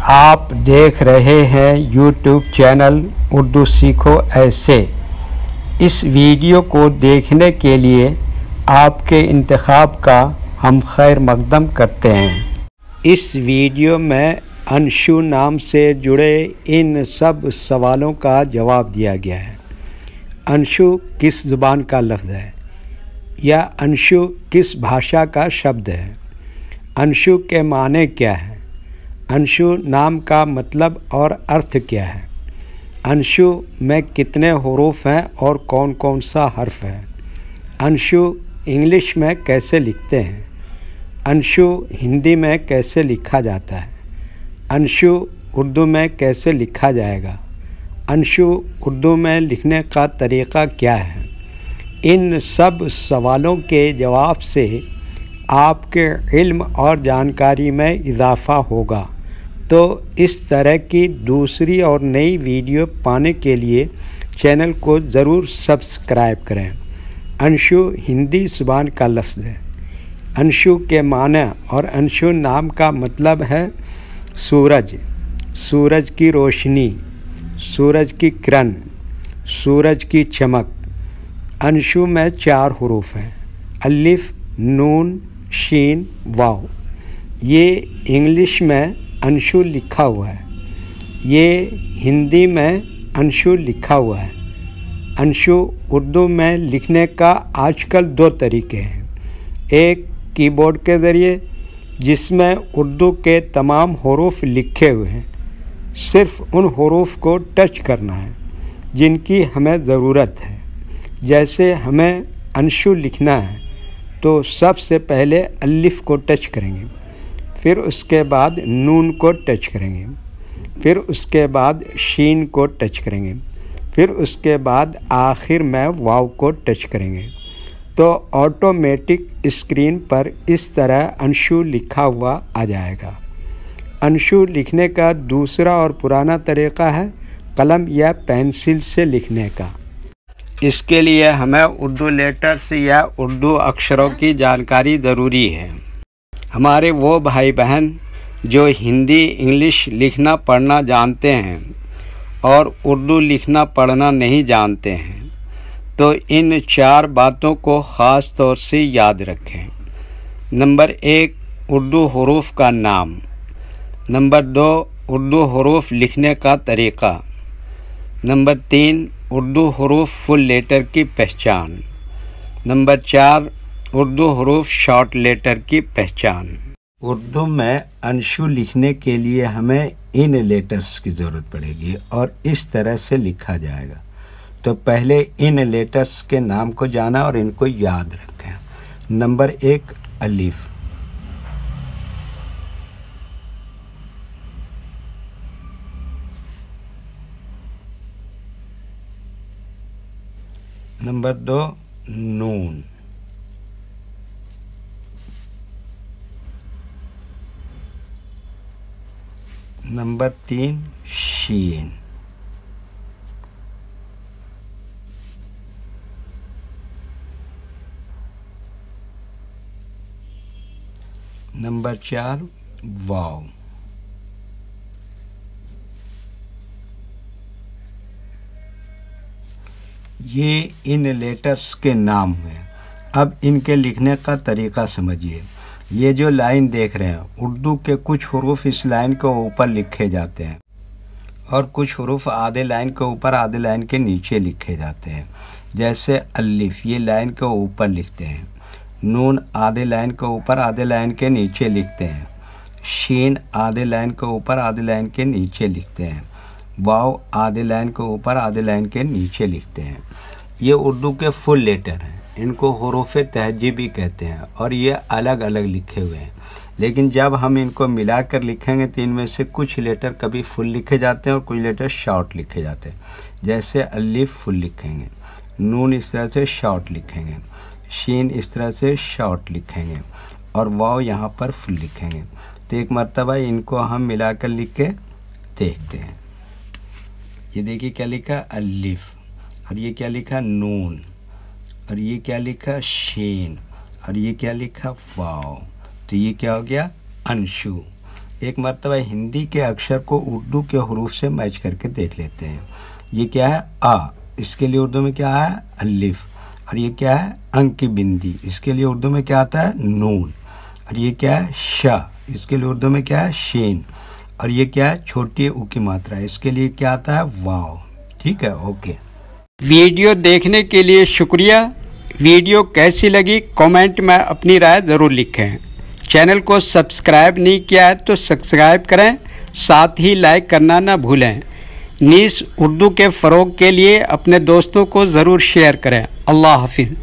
आप देख रहे हैं यूट्यूब चैनल उर्दू सीखो ऐसे। इस वीडियो को देखने के लिए आपके इंतखाब का हम खैर मकदम करते हैं। इस वीडियो में अंशु नाम से जुड़े इन सब सवालों का जवाब दिया गया है। अंशु किस ज़ुबान का लफ्ज़ है या अंशु किस भाषा का शब्द है? अंशु के माने क्या है? अंशु नाम का मतलब और अर्थ क्या है? अंशु में कितने हुरूफ हैं और कौन कौन सा हर्फ है? अंशु इंग्लिश में कैसे लिखते हैं? अंशु हिंदी में कैसे लिखा जाता है? अंशु उर्दू में कैसे लिखा जाएगा? अंशु उर्दू में लिखने का तरीक़ा क्या है? इन सब सवालों के जवाब से आपके इल्म और जानकारी में इजाफ़ा होगा। तो इस तरह की दूसरी और नई वीडियो पाने के लिए चैनल को ज़रूर सब्सक्राइब करें। अंशु हिंदी ज़ुबान का लफ्ज़ है। अंशु के माने और अंशु नाम का मतलब है सूरज, सूरज की रोशनी, सूरज की किरण, सूरज की चमक। अंशु में 4 हुरूफ हैं, अलिफ, नून, शीन, वाव। ये इंग्लिश में अंशु लिखा हुआ है, ये हिंदी में अंशु लिखा हुआ है। अंशु उर्दू में लिखने का आजकल 2 तरीके हैं। एक कीबोर्ड के ज़रिए जिसमें उर्दू के तमाम हुरूफ लिखे हुए हैं, सिर्फ़ उन हुरूफ को टच करना है जिनकी हमें ज़रूरत है। जैसे हमें अंशु लिखना है तो सबसे पहले अलिफ को टच करेंगे, फिर उसके बाद नून को टच करेंगे, फिर उसके बाद शीन को टच करेंगे, फिर उसके बाद आखिर में वाव को टच करेंगे। तो ऑटोमेटिक स्क्रीन पर इस तरह अंशु लिखा हुआ आ जाएगा। अंशु लिखने का दूसरा और पुराना तरीक़ा है कलम या पेंसिल से लिखने का। इसके लिए हमें उर्दू लेटर्स या उर्दू अक्षरों की जानकारी ज़रूरी है। हमारे वो भाई बहन जो हिंदी इंग्लिश लिखना पढ़ना जानते हैं और उर्दू लिखना पढ़ना नहीं जानते हैं, तो इन 4 बातों को ख़ास तौर से याद रखें। नंबर 1, उर्दू हुरूफ का नाम। नंबर 2, उर्दू हुरूफ लिखने का तरीक़ा। नंबर 3, उर्दू हुरूफ फुल लेटर की पहचान। नंबर 4, उर्दू हुरूफ शॉर्ट लेटर की पहचान। उर्दू में अंशु लिखने के लिए हमें इन लेटर्स की ज़रूरत पड़ेगी और इस तरह से लिखा जाएगा। तो पहले इन लेटर्स के नाम को जाना और इनको याद रखें। नंबर 1, अलिफ। नंबर 2, नून। नंबर 3, शीन। नंबर 4, वाव। ये इन लेटर्स के नाम हैं। अब इनके लिखने का तरीक़ा समझिए। ये जो लाइन देख रहे हैं, उर्दू के कुछ हुरूफ इस लाइन के ऊपर लिखे जाते हैं और कुछ हुरूफ आधे लाइन के ऊपर आधे लाइन के नीचे लिखे जाते हैं। जैसे अलिफ, ये लाइन के ऊपर लिखते हैं। नून आधे लाइन के ऊपर आधे लाइन के नीचे लिखते हैं। शीन आधे लाइन के ऊपर आधे लाइन के नीचे लिखते हैं। वाव आधे लाइन के ऊपर आधे लाइन के नीचे लिखते हैं। ये उर्दू के फुल लेटर हैं, इनको हुरूफ तहजीबी कहते हैं और ये अलग अलग लिखे हुए हैं। लेकिन जब हम इनको मिलाकर लिखेंगे तो इनमें से कुछ लेटर कभी फुल लिखे जाते हैं और कुछ लेटर शॉर्ट लिखे जाते हैं। जैसे अलिफ फुल लिखेंगे, नून इस तरह से शॉर्ट लिखेंगे, शीन इस तरह से शॉर्ट लिखेंगे और वाव यहाँ पर फुल लिखेंगे। तो एक मर्तबा इनको हम मिलाकर लिख के देखते हैं। ये देखिए क्या लिखा, अलिफ, और ये क्या लिखा, नून, और ये क्या लिखा, शीन, और ये क्या लिखा, वाव। तो ये क्या हो गया, अंशु। एक मरतबा हिंदी के अक्षर को उर्दू के हरूफ से मैच करके देख लेते हैं। ये क्या है? आ, इसके लिए उर्दू में क्या है? अलिफ। और ये क्या है? अंक की बिंदी, इसके लिए उर्दू में क्या आता है? नून। और ये क्या है? शा, इसके लिए उर्दू में क्या है? शीन। और ये क्या है? छोटी ऊ की मात्रा, इसके लिए क्या आता है? वाव। ठीक है, ओके। वीडियो देखने के लिए शुक्रिया। वीडियो कैसी लगी कमेंट में अपनी राय ज़रूर लिखें। चैनल को सब्सक्राइब नहीं किया है तो सब्सक्राइब करें, साथ ही लाइक करना ना भूलें। नीस उर्दू के फ़रोग़ के लिए अपने दोस्तों को ज़रूर शेयर करें। अल्लाह हाफिज़।